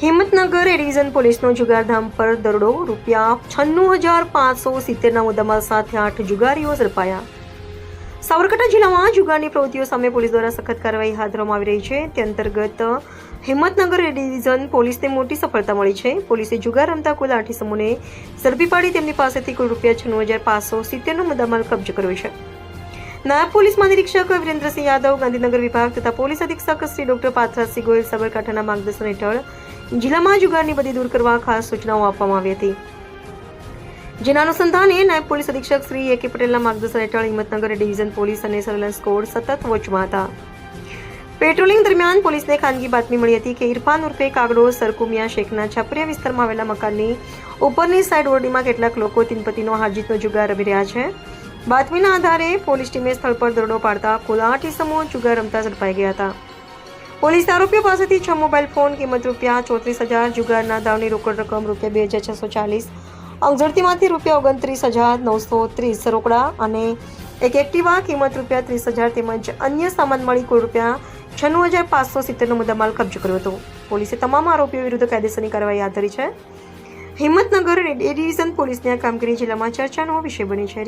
હિંમતનગર એ division પોલીસનો જુગારધામ પર દરોડો ₹96,570ના મુદ્દામાલ સાથે 8 જુગારીઓ ઝડપાયા। સાબરકાંઠા જિલ્લામાં જુગારની પ્રવૃત્તિઓ સામે પોલીસ દ્વારા સખત કાર્યવાહી હાથ ધરવામાં આવી રહી છે। તે અંતર્ગત હિંમતનગર એ ડિવિઝન પોલીસને મોટી સફળતા મળી છે। પોલીસે જુગાર રમતા કુલ 8 ઇસમોને ઝડપી પાડી તેમની પાસેથી કુલ ₹96,570નો મુદ્દામાલ કબજે કર્યો છે। નાયબ પોલીસ મહાનિરીક્ષક વીરેન્દ્રસિંહ યાદવ, ગાંધીનગર વિભાગ તથા પોલીસ અધિક્ષક શ્રી ડોક્ટર પાથરાજસિંહ ગોયલ સાબરકાંઠાના માર્ગદર્શન હેઠળ જિલ્લામાં જુગારની બધી દૂર કરવા ખાસ સૂચનાઓ આપવામાં આવી હતી। જેના અનુસંધાને નાયબ પોલીસ અધિક્ષક શ્રી એ.કે. પટેલના માર્ગદર્શન હેઠળ હિંમતનગર ડિવિઝન પોલીસ અને સર્વેલન્સ સ્કોડ સતત વોચમાં હતા। પેટ્રોલિંગ દરમિયાન પોલીસને ખાનગી બાતમી મળી હતી કે ઇરફાન ઉર્ફે કાગડો સરકુમિયા શેખના છાપરિયા વિસ્તારમાં આવેલા મકાનની ઉપરની સાઈડ ઓરડીમાં કેટલાક લોકો તીનપતિનો હારજીતનો જુગાર રમી રહ્યા છે। બાતમીના આધારે પોલીસ ટીમે સ્થળ પર દરોડો પાડતા કુલ 8 ઇસમો જુગાર રમતા ઝડપાઈ ગયા હતા। પોલીસ આરોપીઓ પાસેથી 6 મોબાઈલ ફોન, કિંમત ₹34,000, જુગારના દાવની રોકડ રકમ ₹2,640, અંગઝડતીમાંથી ₹29,930 રોકડા અને એક એક્ટિવા કિંમત ₹30,000 તેમજ અન્ય સામાન મળી કુલ ₹96,570નો મુદ્દામાલ કબજે કર્યો હતો। પોલીસે તમામ આરોપીઓ વિરુદ્ધ કાયદેસરની કાર્યવાહી હાથ ધરી છે। હિંમતનગર એ ડિવિઝન પોલીસની આ કામગીરી જિલ્લામાં ચર્ચાનો વિષય બની છે।